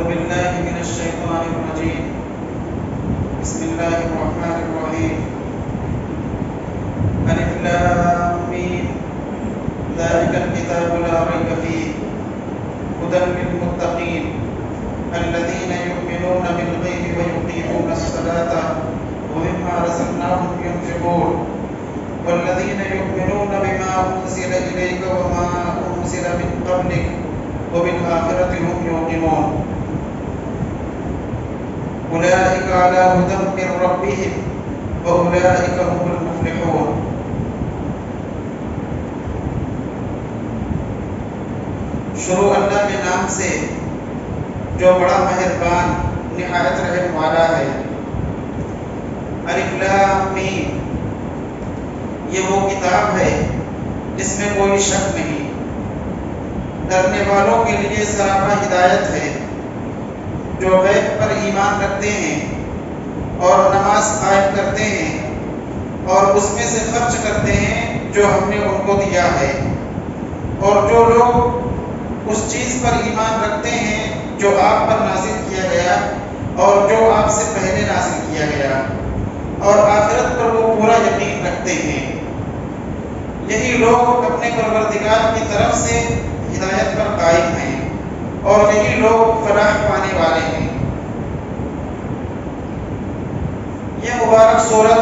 بالله من الشيطان الرجيم. بسم الله الرحمن الرحيم. ألف لام ميم ذلك الكتاب لا ريب فيه هدى للمتقين الذين يؤمنون بالغيب ويقيمون الصلاة ومما رزقناهم ينفقون والذين يؤمنون بما أنزل إليك وما أنزل من قبلك وبالآخرة هم يوقنون أولئك على هدى من ربهم وأولئك هم المفلحون. شروع اللہ کے نام سے جو بڑا مہربان نہایت رحم والا ہے. الف لام میم یہ وہ کتاب ہے جس میں کوئی شک نہیں، ڈرنے والوں کے لیے سراپا ہدایت ہے، جو غیب پر ایمان رکھتے ہیں اور نماز قائم کرتے ہیں اور اس میں سے خرچ کرتے ہیں جو ہم نے ان کو دیا ہے، اور جو لوگ اس چیز پر ایمان رکھتے ہیں جو آپ پر نازل کیا گیا اور جو آپ سے پہلے نازل کیا گیا، اور آخرت پر وہ پورا یقین رکھتے ہیں، یہی لوگ اپنے پروردگار کی طرف سے ہدایت پر قائم ہیں اور یہی لوگ فلاح پانے والے ہیں. یہ مبارک سورہ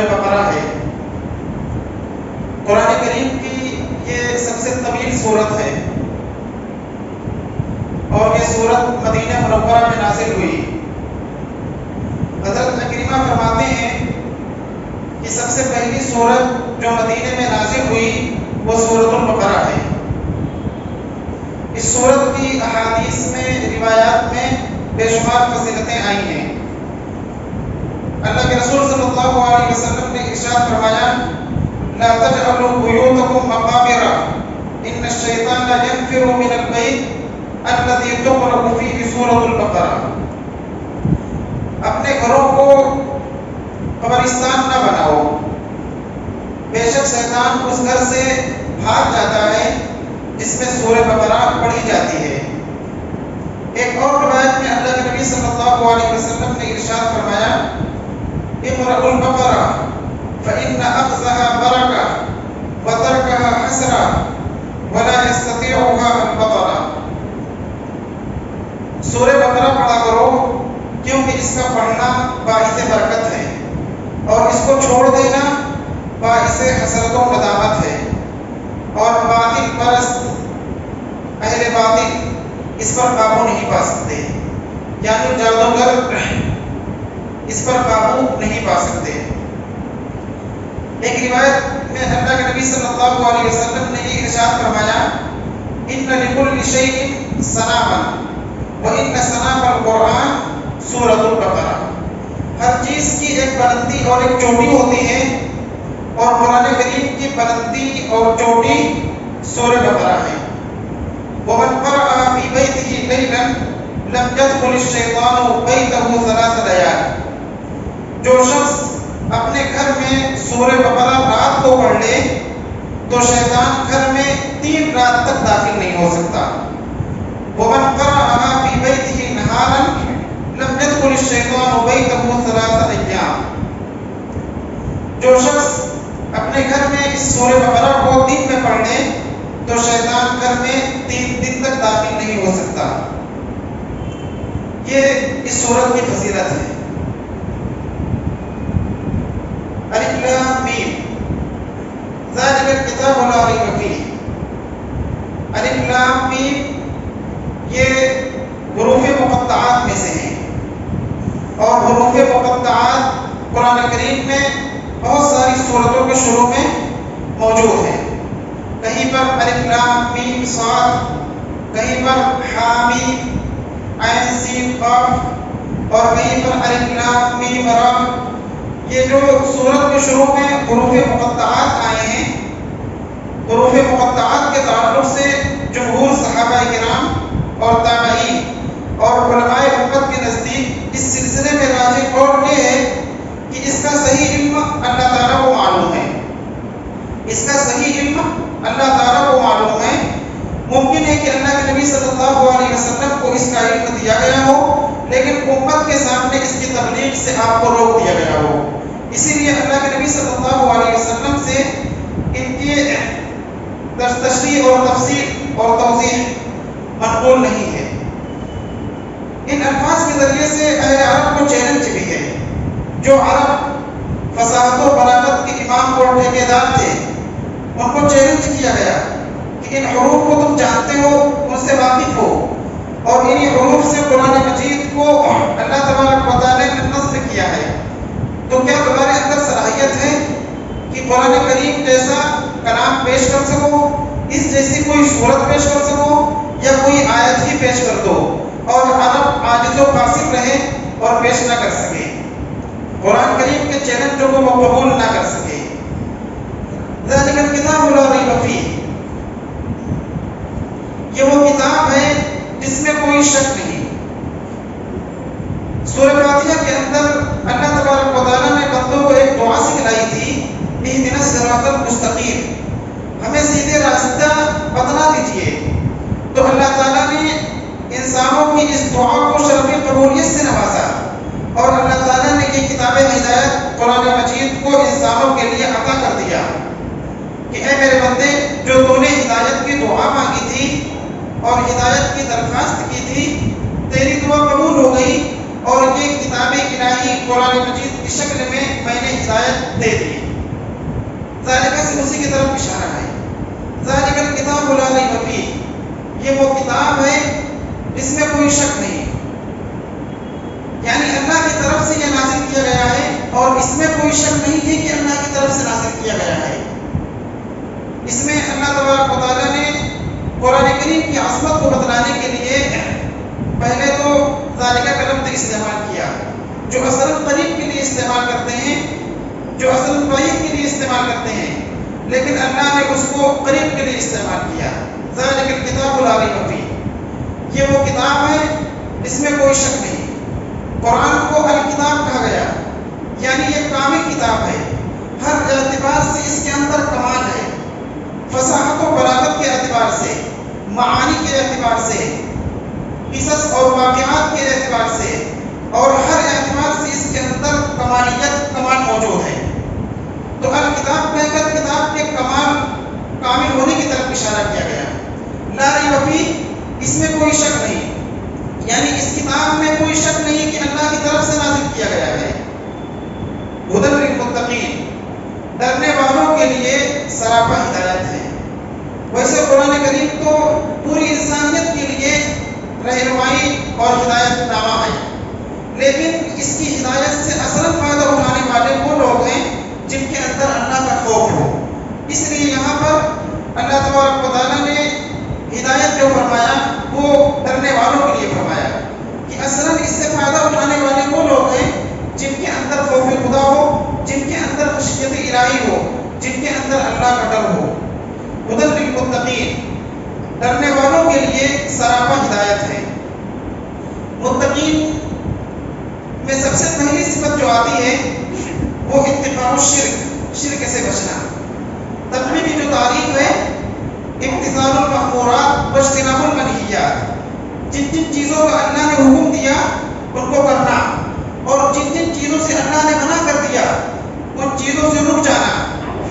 بقرہ ہے. قرآن کریم کی یہ سب سے طویل سورت ہے اور یہ سورت مدینہ منورہ میں نازل ہوئی. حضرت اکرمہ فرماتے ہیں کہ سب سے پہلی سورت جو مدینہ میں نازل ہوئی وہ سورۃ البقرہ ہے. اس سورت کی احادیث میں روایات میں بے شمار فضیلتیں آئی ہیں. اللہ کے رسول صلی اللہ علیہ وسلم نے ارشاد فرمایا لا تجعلوا بیوتکم مقابر ان الشیطان ينفر من البیت الذی تقرأ فیہ سورۃ البقرہ. اپنے گھروں کو قبرستان نہ بناؤ، بے شک شیطان اس گھر سے بھاگ جاتا ہے جس میں سورہ بقرہ پڑھی جاتی ہے. ایک اور روایت میں اللہ کے نبی صلی اللہ علیہ وسلم نے ارشاد فرمایا اقرأوا البقرہ فإن أخذها برکہ وترکها حسرہ ولا يستطيعها البقرہ. سورہ بقرہ پڑھا کرو کیونکہ اس کا پڑھنا باعث برکت ہے اور اس کو چھوڑ دینا باعث حسرت و ندامت ہے، اور باطل پرست اہل باطل اس پر قابو نہیں پا سکتے، یعنی جادوگر اس پر قابو نہیں پا سکتے. ایک روایت میں اللہ کے نبی صلی اللہ علیہ وسلم نے یہ ارشاد فرمایا ان لکل شیء صناما وان صنام القرآن سورۃ البقرہ. ہر چیز کی ایک بلندی اور ایک چوٹی ہوتی ہے، اور قرآن کریم کی بلندی اور چوٹی سورہ بقرہ ہے. ومن قرأ فی بیتہ لیلا لم يدخل الشیطان بیتہ ثلاث لیال. جو شخص اپنے گھر میں سورہ بقرہ رات کو پڑھ لے تو شیطان گھر میں 3 رات تک داخل نہیں ہو سکتا. ومن قرأ فی بیتہ نہارا لم يدخل الشیطان بیتہ ثلاث ایام. جو شخص اپنے گھر میں اس سورہ بقرہ کو دن میں پڑھ لے تو شیطان گھر میں 3 دن تک داخل نہیں ہو سکتا. یہ اس سورت کی فضیلت ہے. الف لام میم ذالک الکتاب لا ریب فیہ. الف لام میم یہ حروف مقطعات میں سے ہیں، اور حروف مقطعات قرآن کریم میں بہت ساری سورتوں کے شروع میں موجود ہیں. کہیں پر الف لام میم صاد، کہیں پر حامیم عین سین قاف، اور کہیں پر الف لام میم را. یہ جو سورت کے شروع میں حروف مقطعات آئے ہیں، حروف مقطعات کے تعلق سے جمہور صحابہ کرام اور تابعین اور علماء امت کے نزدیک اس سلسلے میں راجح قول یہ ہے کہ اس کا صحیح علم اللہ تعالیٰ کو معلوم ہے. اس کا صحیح علم اللہ تعالیٰ کو معلوم ہے. ممکن ہے کہ اللہ کے نبی صلی ہو، لیکن امت کے سامنے اس کی تبلیغ سے آپ کو روک دیا گیا ہو۔ اسی لیے اللہ کے نبی صلی اللہ علیہ وسلم سے ان کی تشریح اور تفسیر اور توضیح منقول نہیں ہے۔ ان الفاظ کے ذریعے سے اہل عرب کو چیلنج بھی ہے۔ جو عرب فصاحت و بلاغت کے امام اور ٹھیکیدار تھے، ان کو چیلنج کیا گیا کہ ان حروف کو تم جانتے ہو، ان سے واقف ہو، اور انہی حروف سے قرآن مجید کو اللہ تبارک و تعالیٰ نے نصب کیا ہے، تو کیا تمہارے اندر صلاحیت ہے کہ قرآن کریم جیسا کلام پیش کر سکو، اس جیسی کوئی صورت پیش کر سکو، یا کوئی آیت ہی پیش کر دو اور عرب عاجز و قاصر رہے اور پیش نہ کر سکے، قرآن کریم کے چیلنجوں کو وہ قبول نہ کر سکے۔ ذالک الکتاب لا ریب فیہ، یہ وہ کتاب ہے جس میں کوئی شک نہیں۔ سورہ فاتحہ کے اندر اللہ تبارک و تعالیٰ نے بندوں کو ایک دعا سکھلائی تھی، اہدنا الصراط المستقیم، ہمیں سیدھے راستہ بتلا دیجیے۔ تو اللہ تعالیٰ نے انسانوں کی اس دعا کو شرف قبولیت سے نوازا، اور اللہ تعالیٰ نے یہ کتاب ہدایت قرآن مجید کو انسانوں کے لیے عطا کر دیا کہ اے میرے بندے، جو تو نے ہدایت کی دعا مانگی تھی اور ہدایت کی درخواست کی تھی، تیری دعا قبول ہو گئی، اور یہ کتاب الہی قرآن مجید کی شکل میں نے ہدایت دے دی۔ ذالک سے اسی کی طرف اشارہ ہے۔ ذالک الکتاب لا ریب فیہ، یہ وہ کتاب ہے جس میں کوئی شک نہیں، یعنی اللہ کی طرف سے یہ نازل کیا گیا ہے، اور اس میں کوئی شک نہیں ہے کہ اللہ کی طرف سے نازل کیا گیا ہے۔ اس میں اللہ تبارک و تعالیٰ نے قرآن کریم کی عظمت کو بتلانے کے لیے پہلے تو ذالک کا لفظ استعمال کیا، جو اصل قریب کے لیے استعمال کرتے ہیں، جو اصل بعید کے لیے استعمال کرتے ہیں، لیکن اللہ نے اس کو قریب کے لیے استعمال کیا۔ ذالک الکتاب لا ریب فیہ، یہ وہ کتاب ہے جس میں کوئی شک نہیں۔ قرآن کو الکتاب کہا گیا، یعنی یہ کامل کتاب ہے، ہر اعتبار سے اس کے اندر کمال ہے، فصاحت و بلاغت کے اعتبار سے، معانی کے اعتبار سے، قصص اور واقعات کے اعتبار سے، اور ہر اعتبار سے اس کے اندر کمالیت کمال موجود ہے۔ تو الکتاب کہہ کر کتاب کے کامل ہونے کی طرف اشارہ کیا گیا۔ لا ریب فیہ، اس میں کوئی شک نہیں، یعنی اس کتاب میں کوئی شک نہیں کہ اللہ کی طرف سے نازل کیا گیا ہے۔ ھدی للمتقین، ڈرنے والوں کے لیے سراپا ہدایت ہے۔ ویسے قرآن کریم تو پوری انسانیت کے لیے رہنمائی اور ہدایت نامہ ہے، لیکن اس کی ہدایت سے اصل فائدہ اٹھانے والے وہ لوگ ہیں جن کے اندر اللہ کا خوف ہو۔ اس لیے یہاں پر اللہ تبارک و تعالیٰ نے ہدایت جو فرمایا وہ ڈرنے والوں کے لیے فرمایا کہ اصلاً اس سے فائدہ اٹھانے والے وہ لوگ ہیں جن کے اندر خوف خدا ہو، جن کے اندر خشیت الہی ہو، جن کے اندر اللہ کا ڈر ہو۔ ھدی للمتقین، ڈرنے والوں کے لیے سراپا ہدایت ہے۔ متقین میں سب سے پہلی صفت جو آتی ہے وہ اتقاء الشرک، شرک سے بچنا۔ تقوی کی جو تعریف ہے، امتثال المأمورات واجتناب المنہیات، جن جن چیزوں کا اللہ نے حکم دیا ان کو کرنا، اور جن جن چیزوں سے اللہ نے منع کر دیا ان چیزوں سے رک جانا،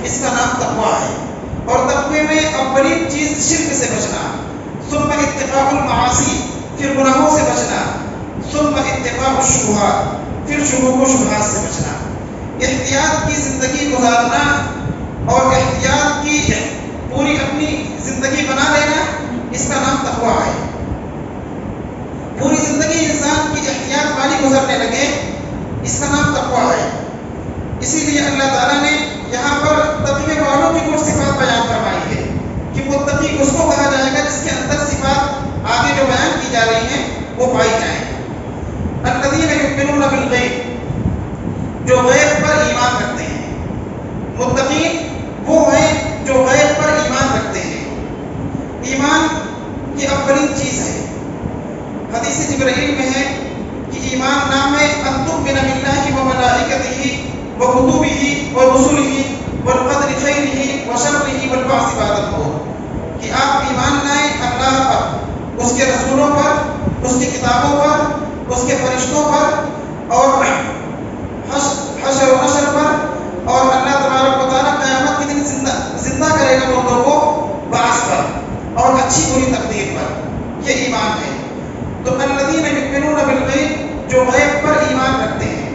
اس کا نام تقویٰ ہے۔ اور تقوی میں اولین چیز شرک سے بچنا، ثم اتقاء المعاصی، پھر گناہوں سے بچنا، ثم اتقاء الشبہات، پھر شبہوں و شبہات سے بچنا۔ احتیاط کی زندگی گزارنا اور احتیاط کی پوری اپنی زندگی بنا لینا، اس کا نام تقویٰ ہے۔ پوری زندگی انسان کی احتیاط والی گزرنے لگے، اس کا نام تقویٰ ہے۔ اسی لیے اللہ تعالیٰ نے یہاں پر تقوی والوں کی کچھ صفات بیان فرمائی ہے کہ متقی اس کو کہا جائے گا جس کے اندر صفات آگے جو بیان کی جا رہی ہیں وہ پائی جائیں۔ الذین یؤمنون بالغیب، جو غیب پر ایمان رکھتے ہیں۔ متقین وہ ہیں جو غیب پر ایمان رکھتے ہیں۔ ایمان یہ اولین چیز ہے۔ حدیث جبرائیل میں ہے کہ ایمان نام ہے ان تؤمن باللہ وملائکتہ وکتبہ ورسلہ والقدر خیرہ وشرہ والبعث بعد الموت، کہ آپ ایمان لائیں اللہ پر، اس کے رسولوں پر، اس کی کتابوں پر، اس کے فرشتوں پر اور حشر و نشر پر، اور اللہ تبارک و تعالیٰ قیامت کے دن زندہ کرے گا مردوں کو بعث پر اور اچھی بری تقدیر پر، یہ ایمان ہے۔ تو الذین یؤمنون بالغیب، جو غیب پر ایمان رکھتے ہیں۔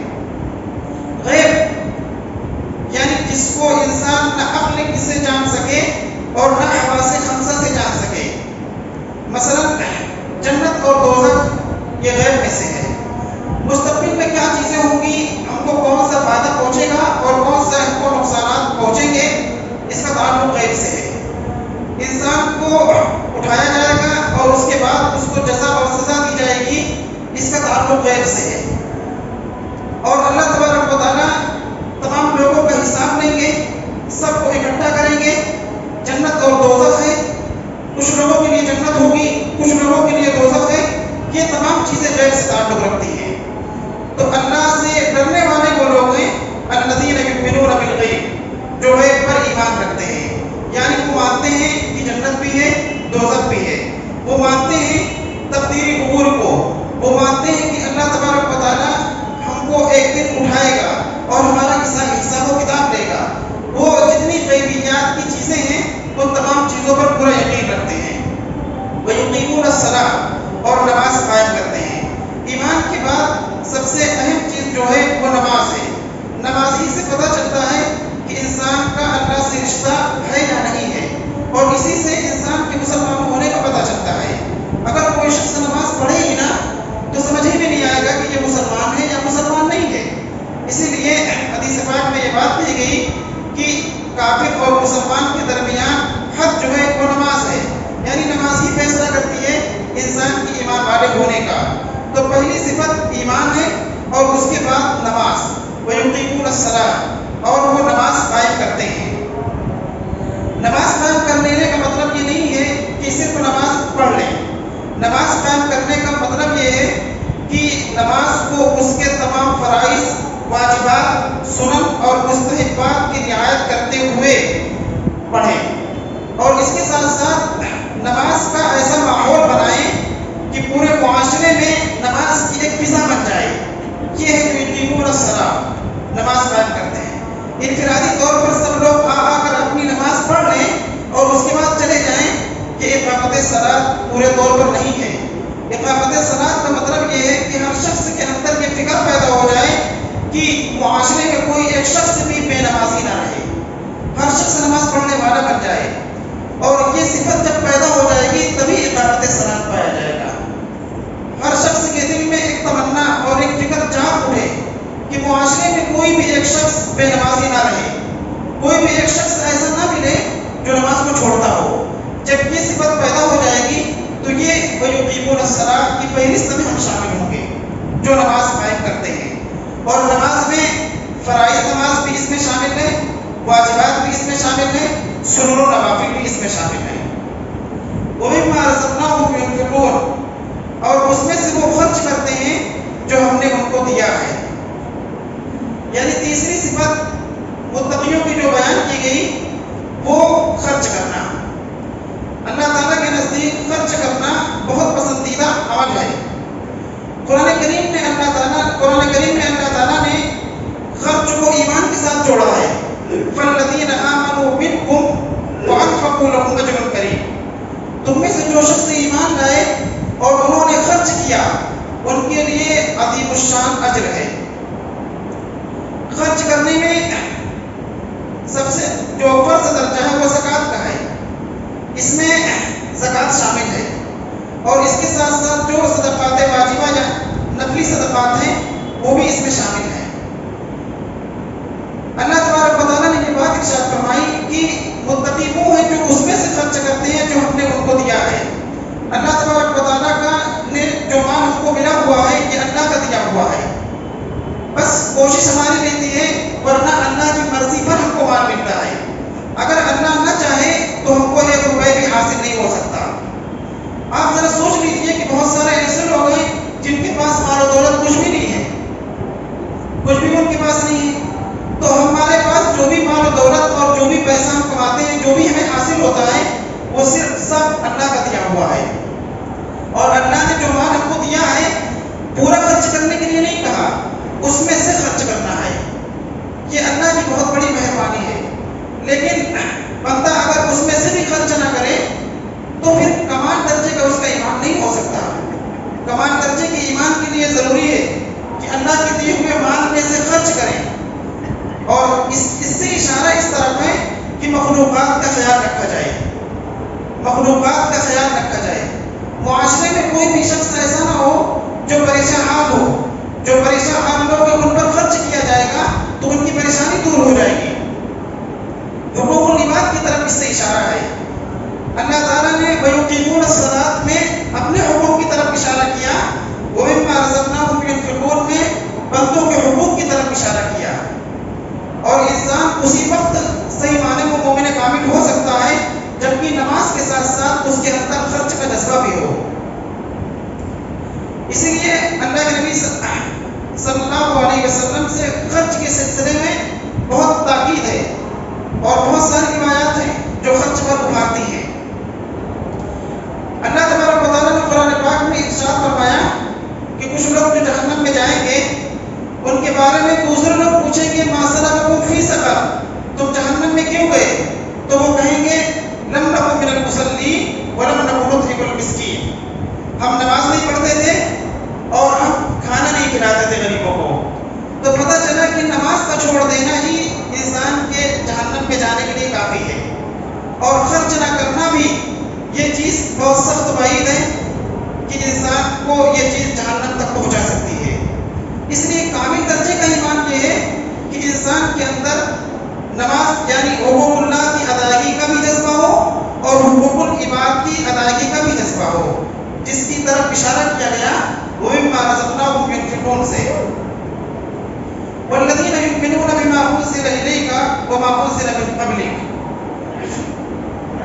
غیب یعنی جس کو انسان نہ عقل سے جان سکے اور نہ حواس خمسہ سے جان سکے، مثلا جنت اور دوزخ یہ غیب میں سے ہے۔ مستقبل میں کیا چیزیں ہوں گی، ہم کو کون سا فائدہ پہنچے گا اور کون سا ہم کو نقصانات پہنچیں گے، اس کا تعلق غیب سے ہے۔ انسان کو اٹھایا جائے گا اور اس کے بعد اس کو جزا اور سزا دی جائے گی، اس کا تعلق غیب سے ہے۔ اور اللہ تبارک و تعالیٰ تمام لوگوں کا حساب لیں گے، سب کو اکٹھا کریں گے۔ جنت اور دوزخ ہے، کچھ لوگوں کے لیے جنت ہوگی، کچھ لوگوں کے لیے دوزخ ہے، یہ تمام چیزیں غیب سے تعلق رکھتی ہیں۔ تو اللہ سے ڈرنے والے وہ لوگ ہیں الذین یؤمنون بالغیب، جو غیب پر ایمان رکھتے ہیں، یعنی وہ مانتے ہیں کہ جنت بھی ہے، دوزخ بھی ہے، وہ مانتے ہیں تقدیری امور کو، وہ مانتے ہیں کہ اللہ تبارک و تعالیٰ ہم کو ایک دن اٹھائے گا اور ہمارا حساب و کتاب لے گا۔ وہ جتنی غیبیات کی چیزیں ہیں وہ تمام چیزوں پر پورا یقین رکھتے ہیں۔ وَيُقِيمُونَ الصَّلَاةَ، اور نماز قائم کرتے ہیں۔ ایمان کے بعد سب سے اہم چیز جو ہے وہ نماز ہے۔ نماز ہی سے پتہ چلتا ہے کہ انسان کا اللہ سے رشتہ ہے یا نہیں ہے، اور اسی سے انسان کے مسلمان ہونے کا پتہ چلتا ہے۔ اگر کوئی شخص نماز پڑھے ہی نہ تو سمجھ ہی میں نہیں آئے گا کہ یہ مسلمان ہے یا مسلمان نہیں ہے۔ اسی لیے حدیث پاک میں یہ بات کہی گئی کہ کافر اور مسلمان کے درمیان حد جو ہے وہ نماز ہے، یعنی نماز ہی فیصلہ کرتی ہے انسان کی ایمان والے ہونے کا۔ تو پہلی صفت ایمان ہے اور اس کے بعد نماز۔ وَيُقِيمُونَ الصَّلَاةَ، اور وہ نماز قائم کرتے ہیں۔ نماز قائم کرنے کا مطلب یہ نہیں ہے کہ صرف نماز پڑھ لیں۔ نماز قائم کرنے کا مطلب یہ ہے کہ نماز کو اس کے تمام فرائض، واجبات، سنن اور مستحبات کی رعایت کرتے ہوئے پڑھیں، اور اس کے ساتھ ساتھ نماز کا ایسا ماحول بنائیں کہ پورے معاشرے میں نماز کی ایک فضا بن جائے۔ یہ ہے جو یقیمون الصلاۃ، نماز قائم کرتے ہیں۔ انفرادی طور پر سب لوگ آ کر اپنی نماز پڑھ لیں اور اس کے بعد چلے جائیں، کہ اقامت صلاۃ پورے طور پر نہیں ہے۔ اقامت صلاۃ کا مطلب یہ ہے کہ ہر شخص کے اندر یہ فکر پیدا ہو جائے کہ معاشرے میں کوئی ایک شخص بھی بے نمازی نہ رہے، ہر شخص نماز پڑھنے والا بن جائے، اور یہ صفت جب پیدا ہو جائے گی تبھی اقامت صلاۃ پایا جائے گا۔ ہر شخص کے دل میں ایک تمنا اور ایک فکر جاگ اٹھے کہ معاشرے میں کوئی بھی ایک شخص بے نمازی نہ رہے، کوئی بھی ایک شخص ایسا نہ ملے جو نماز کو چھوڑتا ہو۔ جب یہ صفت پیدا ہو جائے گی تو یہ وَيُقِيمُونَ الصَّلَاةَ کی فہرست میں ہم شامل ہوں گے جو نماز قائم کرتے ہیں۔ اور نماز میں فرائض نماز بھی اس میں شامل ہے، واجبات بھی اس میں شامل ہے، سنن و نوافل بھی اس میں شامل ہے۔ وَمِمَّا رَزَقْنَاهُمْ يُنْفِقُونَ، اور اس میں سے وہ خرچ کرتے ہیں جو ہم نے ان کو دیا ہے۔ یعنی تیسری صفت متقیوں کی جو بیان کی گئی وہ خرچ کرنا۔ اللہ تعالیٰ کے نزدیک خرچ کرنا بہت پسندیدہ عمل ہے۔ قرآن کریم میں اللہ تعالیٰ نے خرچ کو ایمان کے ساتھ جوڑا ہے۔ فَالَّذِينَ آمَنُوا مِنْكُمْ وَأَنفَقُوا لَهُمْ أَجْرٌ كَرِيمٌ، تم میں سے جو شخص ایمان لائے اور انہوں نے خرچ کیا، ان کے لیے عظیم الشان اجر ہے۔ خرچ کرنے میں سب سے جو فرض درجہ ہے وہ زکوٰۃ کا ہے، اس میں زکوٰۃ شامل ہے، اور اس کے ساتھ ساتھ جو صدقات واجبہ یا نفلی صدقات ہیں وہ بھی اس میں شامل ہیں۔ اللہ تبارک و تعالیٰ نے یہ بات ارشاد فرمائی کہ متقی وہ ہیں جو اس میں سے خرچ کرتے ہیں جو ہم نے ان کو دیا ہے۔ اللہ تبارک و تعالیٰ کا نے جو مال ہم کو ملا ہوا ہے یہ اللہ کا دیا ہوا ہے، بس کوشش ہماری رہتی ہے، ورنہ اللہ کی مرضی پر ہم کو مال ملتا ہے۔ اگر اللہ نہ چاہے تو ہم کو 1 روپے بھی حاصل نہیں ہو سکتا۔ آپ ذرا سوچ لیجیے کہ بہت سارے ایسے لوگ ہیں جن کے پاس مال و دولت کچھ بھی نہیں ہے، کچھ بھی ان کے پاس نہیں ہے، تو ہمارے پاس جو بھی مال و دولت اور جو بھی پیسہ ہم کماتے ہیں، جو بھی ہمیں حاصل ہوتا ہے، وہ صرف سب اللہ کا دیا ہوا ہے، اور اللہ نے جو مال ہم کو دیا ہے پورا مخلوقات کا خیال رکھا جائے، مخلوقات کا خیال رکھا جائے۔ معاشرے میں کوئی بھی شخص ایسا نہ ہو جو پریشان حال ہو، جو پریشان حال لوگ ان پر خرچ کیا جائے گا تو ان کی پریشانی دور ہو جائے گی۔ حقوق العباد کی طرف اس سے اشارہ ہے۔ اللہ تعالیٰ نے وَيُقِيمُونَ الصَّلَاةَ میں اپنے حقوق کی طرف اشارہ کیا، وَمِمَّا رَزَقْنَاهُمْ يُنْفِقُونَ میں بندوں کے حقوق کی طرف اشارہ کیا۔ اور انسان اسی وقت صحیح معنی میں مومن کامل ہو سکتا ہے جبکہ نماز کے ساتھ ساتھ اس کے اندر خرچ کا جذبہ بھی ہو۔ اسی لیے اللہ کے نبی صلی اللہ علیہ وسلم سے خرچ کے سلسلے میں بہت تاکید ہے اور بہت ساری روایات ہیں جو خرچ پر ابھارتی ہیں۔ اللہ تبارک و تعالیٰ نے قرآن پاک میں ارشاد فرمایا کہ کچھ لوگ جو جہنم میں جائیں گے ان کے بارے میں دوسرے لوگ پوچھیں گے ما سلککم فی سقر، تم جہنم میں کیوں گئے؟ تو وہ کہیں گے لم نکن من المصلین ولم نکن نطعم المسکین، ہم نماز نہیں پڑھتے تھے اور ہم کھانا نہیں کھلاتے تھے غریبوں کو۔ تو پتہ چلا کہ نماز کا چھوڑ دینا ہی انسان کے جہنم میں جانے کے لیے کافی ہے، اور خرچ نہ کرنا بھی یہ چیز بہت سخت بعید ہے کہ انسان کو یہ چیز جہنم تک پہنچا سکتی ہے۔ اس لیے کامل درجے کا ایمان یہ ہے کہ انسان کے اندر نماز یعنی حقوق اللہ کی ادائیگی کا بھی جذبہ ہو اور حقوق العباد کی ادائیگی کا بھی جذبہ ہو، جس کی طرف اشارہ کیا گیا وَمِمَّا رَزَقْنَاهُمْ يُنْفِقُونَ سے۔ وَالَّذِينَ يُؤْمِنُونَ بِمَا أُنزِلَ إِلَيْكَ وَمَا أُنزِلَ مِن قَبْلِكَ،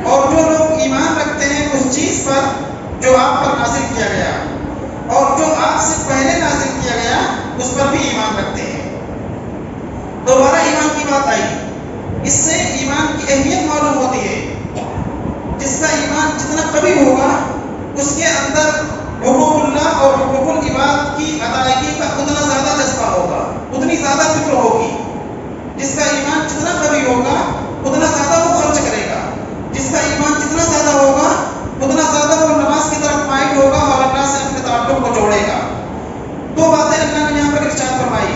اور جو لوگ ایمان رکھتے ہیں اس چیز پر جو آپ پر نازل کیا گیا اور جو آپ سے پہلے نازل کیا گیا اس پر بھی ایمان رکھتے ہیں۔ دوبارہ ایمان کی بات آئی، اس سے ایمان کی اہمیت معلوم ہوتی ہے۔ جس کا ایمان جتنا قوی ہوگا اس کے اندر حقوق اللہ اور حقوق العباد کی ادائیگی کا اتنا زیادہ جذبہ ہوگا، اتنی زیادہ فکر ہوگی۔ جس کا ایمان جتنا قوی ہوگا اتنا زیادہ وہ خرچ کرے گا، جس کا ایمان جتنا زیادہ ہوگا اتنا زیادہ وہ نماز کی طرف مائل ہوگا اور اللہ سے اپنے تعلق کو جوڑے گا۔ دو باتیں اللہ نے یہاں پر ارشاد فرمائی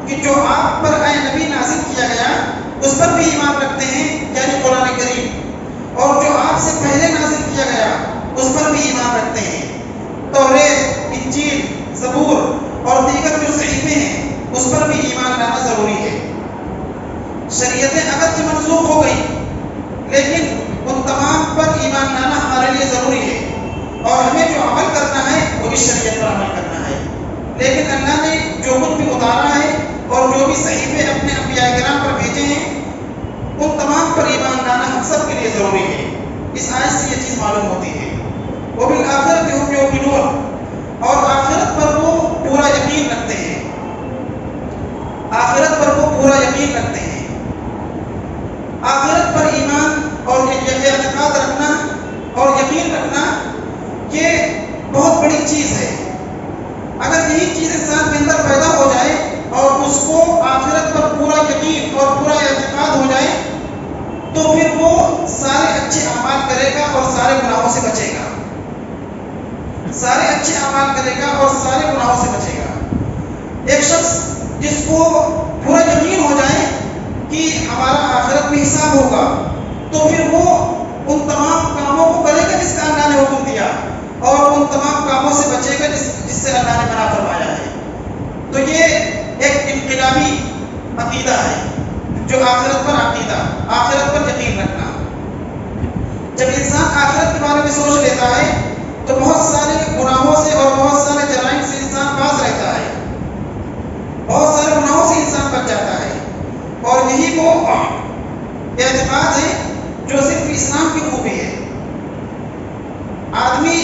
کہ جو آپ پر اے نبی نازل کیا گیا اس پر بھی ایمان رکھتے ہیں یعنی قرآن کریم، اور جو آپ سے پہلے نازل کیا گیا اس پر بھی ایمان رکھتے ہیں۔ توریت، انجیل، زبور اور دیگر جو صحیفے ہیں اس پر بھی ایمان لانا ضروری ہے۔ شریعتیں اگرچہ منسوخ ہو گئی لیکن ان تمام پر ایمان لانا ہمارے لیے ضروری ہے، اور ہمیں جو عمل کرنا ہے وہ اس شریعت پر عمل کرنا ہے۔ لیکن اللہ نے جو کچھ بھی اتارا ہے اور جو بھی صحیفے اپنے انبیاء کرام پر بھیجے ہیں ان تمام پر ایمان لانا ہم سب کے لیے ضروری ہے۔ اس آیت سے یہ چیز معلوم ہوتی ہے۔ وَبِالْآخِرَةِ هُمْ يُوقِنُونَ، اور آخرت پر وہ پورا یقین رکھتے ہیں، آخرت پر وہ پورا یقین رکھتے ہیں۔ آخرت پر ایمان اور اعتقاد رکھنا اور یقین رکھنا یہ بہت بڑی چیز ہے۔ اگر یہی چیز انسان کے اندر پیدا ہو جائے اور اس کو آخرت پر پورا یقین اور پورا اعتقاد ہو جائے تو پھر وہ سارے اچھے اعمال کرے گا اور سارے گناہوں سے بچے گا، سارے اچھے اعمال کرے گا اور سارے گناہوں سے بچے گا۔ ایک شخص جس کو پورا یقین ہو جائے کہ ہمارا آخرت میں حساب ہوگا تو پھر وہ ان تمام کاموں کو کرے گا جس کا اللہ نے حکم دیا اور ان تمام کاموں سے بچے گا جس سے اللہ نے منع فرمایا ہے۔ تو یہ ایک انقلابی عقیدہ ہے جو آخرت پر عقیدہ، آخرت پر یقین رکھنا۔ جب انسان آخرت کے بارے میں سوچ لیتا ہے تو بہت سارے گناہوں سے اور بہت سارے جرائم سے انسان باز رہتا ہے، بہت سارے گناہوں سے انسان بچ جاتا ہے، اور یہی وہ اعتقاد ہے جو صرف اسلام کی خوبی ہے۔ آدمی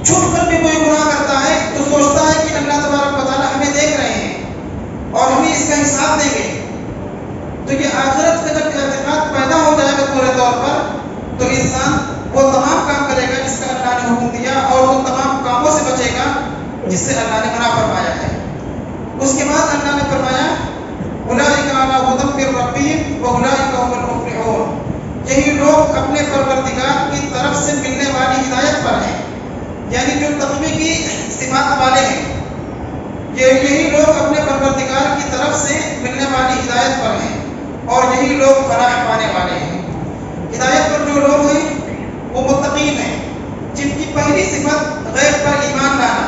چھپ کر بھی کوئی گناہ کرتا ہے تو سوچتا ہے کہ اللہ تبارک و تعالیٰ ہمیں دیکھ رہے ہیں اور ہمیں اس کا حساب دیں گے۔ تو یہ آخرت کا جب اعتقاد پیدا ہو جائے گا پورے طور پر تو انسان وہ تمام کام کرے گا جس کا اللہ نے حکم دیا اور ان تمام کاموں سے بچے گا جس سے اللہ نے منع فرمایا ہے۔ اس کے بعد اللہ نے فرمایا اولئک علی ھدی من ربہم واولئک ھم المفلحون، یہی لوگ اپنے پروردگار کی طرف سے ملنے والی ہدایت پر ہیں، یعنی جو تقوی کی صفات والے ہیں، یہی لوگ اپنے پروردگار کی طرف سے ملنے والی ہدایت پر ہیں اور یہی لوگ فلاح پانے والے ہیں۔ ہدایت پر جو لوگ ہیں وہ متقین ہیں، جن کی پہلی صفت غیب پر ایمان لانا،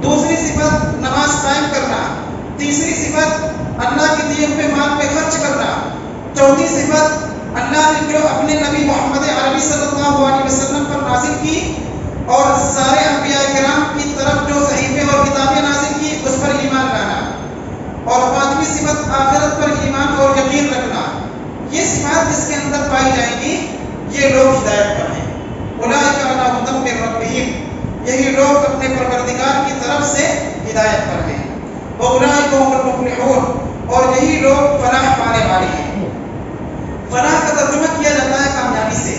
دوسری صفت نماز قائم کرنا، تیسری صفت اللہ کے دیے ہوئے مال پہ خرچ کرنا، چوتھی صفت اللہ نے جو اپنے نبی محمد عربی صلی اللہ علیہ وسلم پر نازل کی اور سارے انبیاء کرام کی طرف جو صحیفے اور کتابیں نازل کی اس پر ایمان لانا، اور پانچویں صفت آخرت پر ایمان اور یقین رکھنا۔ یہ صفات جس کے اندر پائی جائیں گی یہ لوگ ہدایت پر ہیں۔ اولئک علی ھدی من ربہم، یہی لوگ اپنے پروردگار کی طرف سے ہدایت پر ہیں۔ واولئک ھم المفلحون، اور یہی لوگ فلاح پانے والے ہیں۔ فلاح کا ترجمہ کیا جاتا ہے کامیابی سے،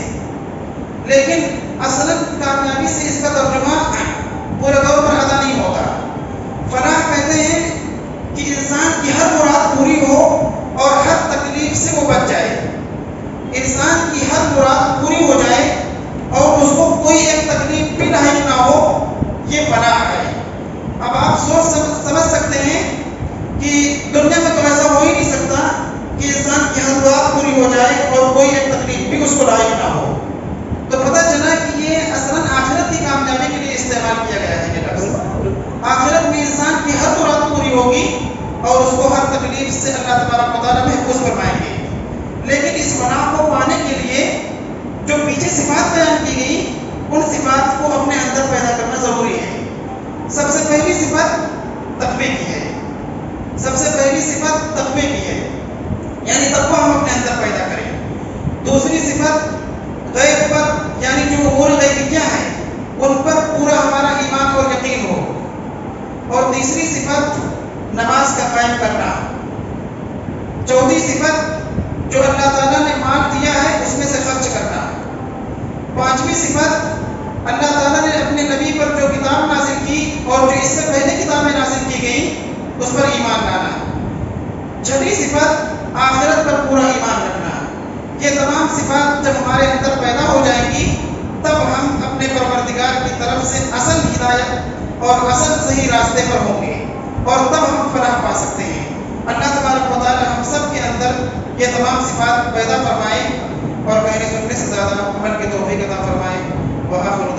لیکن اصلاً کامیابی سے اس کا ترجمہ پورے طور پر ادا نہیں ہوتا۔ فلاح کہتے ہیں کہ انسان کی ہر مراد پوری ہو اور ہر تکلیف سے وہ بچ جائے، انسان کی ہر مراد پوری ہو جائے اور اس کو کوئی ایک تکلیف بھی لاحق نہ ہو، یہ فلاح ہے۔ اب آپ سمجھ سکتے ہیں کہ دنیا میں تو ایسا ہو ہی نہیں سکتا کہ انسان کی ہر مراد پوری ہو جائے اور کوئی ایک تکلیف بھی اس کو لاحق نہ ہو۔ تو پتہ چلا کہ یہ اصلاً آخرت کی کامیابی کے لیے استعمال کیا گیا ہے یہ لفظ۔ آخرت میں انسان کی ہر مراد پوری ہوگی اور اس کو ہر تکلیف سے اللہ تبارک و تعالیٰ محفوظ فرمائیں گے۔ لیکن اس فلاح کو پانے کے لیے جو پیچھے صفات بیان کی گئی ان صفات کو اپنے اندر پیدا کرنا ضروری ہے۔ سب سے پہلی صفت تقوی کی ہے، سب سے پہلی صفت تقوی کی ہے، یعنی تقوی ہم اپنے اندر پیدا کریں۔ دوسری صفت غیب پر، یعنی جو امور غیبیہ ہیں ان پر پورا ہمارا ایمان اور یقین ہو۔ اور تیسری صفت نماز کا قائم کرنا۔ چوتھی صفت جو اللہ تعالیٰ نے مال دیا ہے اس میں سے خرچ کرنا۔ پانچویں صفت اللہ تعالیٰ نے اپنے نبی پر جو کتاب نازل کی اور جو اس سے پہلے کتابیں نازل کی گئیں اس پر ایمان لانا۔ چھٹی صفت آخرت پر پورا ایمان رکھنا۔ یہ تمام صفات جب ہمارے اندر پیدا ہو جائیں گی تب ہم اپنے پروردگار کی طرف سے اصل ہدایت اور اصل صحیح راستے پر ہوں گے اور تب ہم فلاح پا سکتے ہیں۔ اللہ تبارک و تعالی ہم سب کے اندر یہ تمام صفات پیدا فرمائے اور کہنے سننے سے زیادہ عمل کی توفیق عطا فرمائے۔ وآخر